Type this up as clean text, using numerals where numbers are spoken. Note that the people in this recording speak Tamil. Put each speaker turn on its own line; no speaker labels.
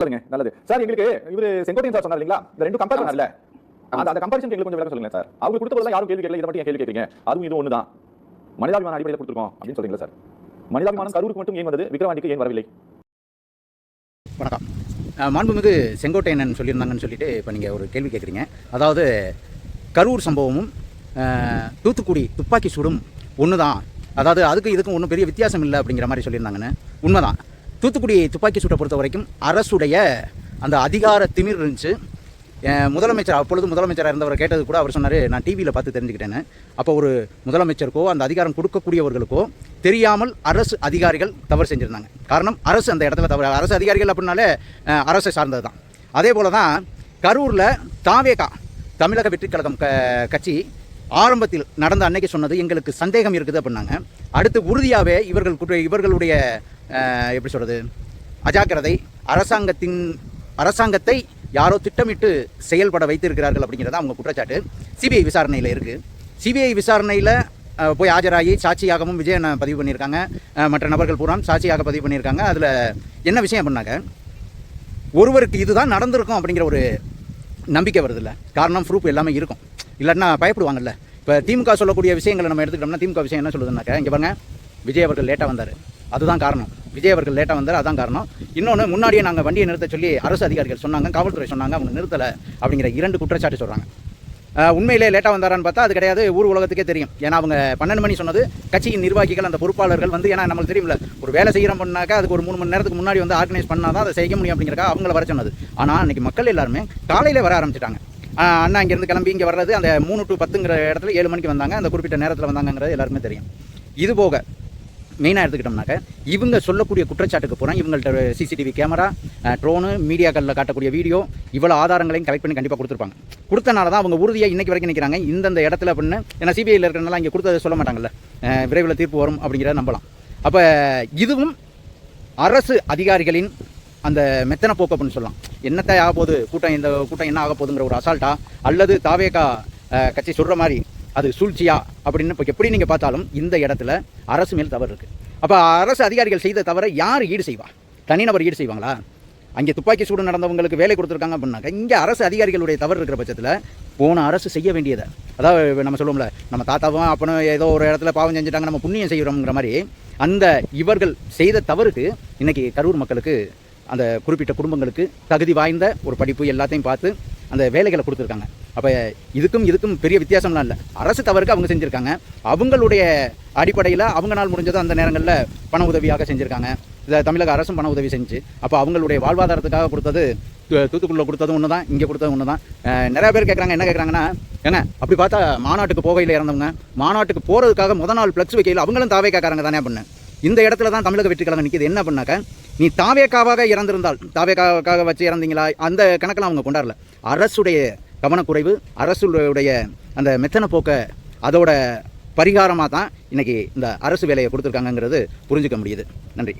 நல்லது சார். எங்களுக்கு இவரு செங்கோட்டையன் சார் சொன்னார் இல்லீங்களா, இந்த ரெண்டு கம்பேர் பண்ணல. அந்த கம்பேரிசன் எங்களுக்கு கொஞ்சம் விளக்கம் சொல்லுங்க சார். அவங்க கொடுத்ததெல்லாம் யாரும் கேள்வி கேட்கல, இத மட்டும் ஏன் கேள்வி கேக்குறீங்க? அதுவும் இது ஒண்ணுதான், மனிதாபிமான அடிப்படையில் கொடுத்துருக்கோம் அப்படின்னு சொல்றீங்களா சார்? மனிதாபிமானம் கரூருக்கு மட்டும் ஏன் வந்தது, விக்ரவாண்டிக்கு ஏன் வரவில்லை?
வணக்கம். மாண்புமிகு செங்கோட்டையன் சொல்லியிருந்தாங்கன்னு சொல்லிட்டு இப்போ நீங்கள் ஒரு கேள்வி கேட்குறீங்க. அதாவது கரூர் சம்பவமும் தூத்துக்குடி துப்பாக்கி சூடும் ஒன்று தான், அதாவது அதுக்கு இதுக்கும் ஒன்றும் பெரிய வித்தியாசம் இல்லை அப்படிங்கிற மாதிரி சொல்லியிருந்தாங்கன்னு. உண்மைதான். தூத்துக்குடி துப்பாக்கி சூட்டை பொறுத்த வரைக்கும் அரசுடைய அந்த அதிகார திமிர் இருந்துச்சு. முதலமைச்சர், அப்பொழுது முதலமைச்சராக இருந்தவரை கேட்டது கூட அவர் சொன்னார், நான் டிவியில் பார்த்து தெரிஞ்சுக்கிட்டேன்னு. அப்போ ஒரு முதலமைச்சருக்கோ அந்த அதிகாரம் கொடுக்கக்கூடியவர்களுக்கோ தெரியாமல் அரசு அதிகாரிகள் தவறு செஞ்சுருந்தாங்க. காரணம், அரசு அந்த இடத்துல தவறு. அரசு அதிகாரிகள் அப்படின்னாலே அரசை சார்ந்தது தான். அதே போல் தான் கரூரில் தாவேகா தமிழக வெற்றிக் கழகம் கட்சி ஆரம்பத்தில் நடந்த அன்னைக்கு சொன்னது எங்களுக்கு சந்தேகம் இருக்குது அப்படின்னாங்க. அடுத்து உறுதியாகவே இவர்களுடைய எப்படி சொல்கிறது, அஜாக்கிரதை, அரசாங்கத்தை யாரோ திட்டமிட்டு செயல்பட வைத்திருக்கிறார்கள் அப்படிங்கிறத அவங்க குற்றச்சாட்டு சிபிஐ விசாரணையில் இருக்குது. சிபிஐ விசாரணையில் போய் ஆஜராகி சாட்சியாகவும் விஜயன் பதிவு பண்ணியிருக்காங்க, மற்ற நபர்கள் பூரா சாட்சியாக பதிவு பண்ணியிருக்காங்க. அதில் என்ன விஷயம் அப்படின்னாக்க, ஒருவருக்கு இதுதான் நடந்திருக்கும் அப்படிங்கிற ஒரு நம்பிக்கை வருதில்ல. காரணம், ப்ரூஃப் எல்லாமே இருக்கும், இல்லைன்னா பயப்படுவாங்கல்ல. இப்போ திமுக சொல்லக்கூடிய விஷயங்களை நம்ம எடுத்துக்கிட்டோம்னா, திமுக விஷயம் என்ன சொல்லுதுன்னாக்க, இங்கே பாருங்க, விஜய் அவர்கள் லேட்டாக வந்தார், அதுதான் காரணம். விஜய் அவர்கள் லேட்டாக வந்தார், அதான் காரணம். இன்னொன்று, முன்னாடியே நாங்கள் வண்டியை நிறுத்த சொல்லி அரசு அதிகாரிகள் சொன்னாங்க, காவல்துறை சொன்னாங்க, அவங்க நிறுத்தலை அப்படிங்கிற 2 குற்றச்சாட்டு சொல்கிறாங்க. உண்மையிலே லேட்டாக வந்தாரான்னு பார்த்தா அது கிடையாது, ஊர் உலகத்துக்கே தெரியும். ஏன்னா அவங்க 12 மணி சொன்னது கட்சியின் நிர்வாகிகள், அந்த பொறுப்பாளர்கள் ஏன்னா நம்மளுக்கு தெரியும்ல, ஒரு வேலை செய்கிறோம் பண்ணாக்கா அதுக்கு ஒரு 3 மணி நேரத்துக்கு முன்னாடி ஆர்கனைஸ் பண்ணால் தான் அதை செய்ய முடியும் அப்படிங்கிறக்கா அவங்கள வர சொன்னது. ஆனால் அன்றைக்கி மக்கள் எல்லாருமே காலையில் வர ஆரம்பிச்சிட்டாங்க. அண்ணா இங்கேருந்து கிளம்பி இங்கே வர்றது அந்த 3 to 10ங்கிற இடத்துல 7 மணிக்கு வந்தாங்க, அந்த குறிப்பிட்ட நேரத்தில் வந்தாங்கிறது எல்லாருமே தெரியும். இது போக மெயினாக எடுத்துக்கிட்டோம்னாக்க, இவங்க சொல்லக்கூடிய குற்றச்சாட்டுக்கு போகிறோம், இவங்கள்ட்ட சிசிடிவி கேமரா, ட்ரோனு, மீடியாக்களில் காட்டக்கூடிய வீடியோ, இவ்வளோ ஆதாரங்களையும் கலெக்ட் பண்ணி கண்டிப்பாக கொடுத்துருப்பாங்க. கொடுத்தனால தான் அவங்க உறுதியாக இன்றைக்கி வரைக்கும் நிற்கிறாங்க இந்தந்த இடத்துல அப்படின்னு. ஏன்னா சிபிஐயில் இருக்கிறனால இங்கே கொடுத்ததை சொல்ல மாட்டாங்கல்ல, விரைவில் தீர்ப்பு வரும் அப்படிங்கிறத நம்பலாம். அப்போ இதுவும் அரசு அதிகாரிகளின் அந்த மெத்தனை போக்கு அப்படின்னு சொல்லலாம். என்னத்தை ஆக போகுது கூட்டம், இந்த கூட்டம் என்ன ஆக போகுதுங்கிற ஒரு அசால்ட்டா, அல்லது தாவேகா கட்சி சொல்கிற மாதிரி அது சூழ்ச்சியா அப்படின்னு இப்போ எப்படி நீங்கள் பார்த்தாலும் இந்த இடத்துல அரசு மேல் தவறு இருக்குது. அப்போ அரசு அதிகாரிகள் செய்த தவறை யார் ஈடு செய்வா? தனிநபர் ஈடு செய்வாங்களா? அங்கே துப்பாக்கி சூடு நடந்தவங்களுக்கு வேலை கொடுத்துருக்காங்க அப்படின்னாக்க, இங்கே அரசு அதிகாரிகளுடைய தவறு இருக்கிற பட்சத்தில் போன அரசு செய்ய வேண்டியதை, அதாவது நம்ம சொல்லுவோம்ல, நம்ம தாத்தாவும் அப்பனும் ஏதோ ஒரு இடத்துல பாவம் செஞ்சுட்டாங்க, நம்ம புண்ணியம் செய்கிறோங்கிற மாதிரி, அந்த இவர்கள் செய்த தவறுக்கு இன்றைக்கி கரூர் மக்களுக்கு, அந்த குறிப்பிட்ட குடும்பங்களுக்கு தகுதி வாய்ந்த ஒரு படிப்பு எல்லாத்தையும் பார்த்து அந்த வேலைகளை கொடுத்துருக்காங்க. அப்போ இதுக்கும் பெரிய வித்தியாசம்லாம் இல்லை. அரசு தவறுக்கு அவங்க செஞ்சுருக்காங்க, அவங்களுடைய அடிப்படையில் அவங்களால் முடிஞ்சது அந்த நேரங்களில் பண உதவியாக செஞ்சுருக்காங்க. இதை தமிழக அரசும் பண உதவி செஞ்சு, அப்போ அவங்களுடைய வாழ்வாதாரத்துக்காக கொடுத்தது, தூத்துக்குடியில் கொடுத்ததும் ஒன்று தான், இங்கே கொடுத்ததும் ஒன்று தான். நிறையா பேர் கேட்குறாங்க, என்ன கேட்குறாங்கன்னா, ஏங்க அப்படி பார்த்தா மாநாட்டுக்கு போகையில் இறந்தவங்க மாநாட்டுக்கு போகிறதுக்காக முதல் நாள் ஃப்ளெக்ஸ் வைக்கையில் அவங்களும் தாவேக்காரங்க தானே அப்படின்னு. இந்த இடத்துல தான் தமிழக வெற்றி கழகம் நிற்கிது. என்ன பண்ணாக்க, நீ தாவேக்காவாக இறந்திருந்தால், தாவேக்காவாக வச்சு இறந்தீங்களா, அந்த கணக்கெல்லாம் அவங்க கொண்டாடல. அரசுடைய கவனக்குறைவு, அரசுடைய அந்த மெத்தனை போக்க, அதோட பரிகாரமாக தான் இன்றைக்கி இந்த அரசு வேலையை கொடுத்துருக்காங்கங்கிறது புரிஞ்சுக்க முடியுது. நன்றி.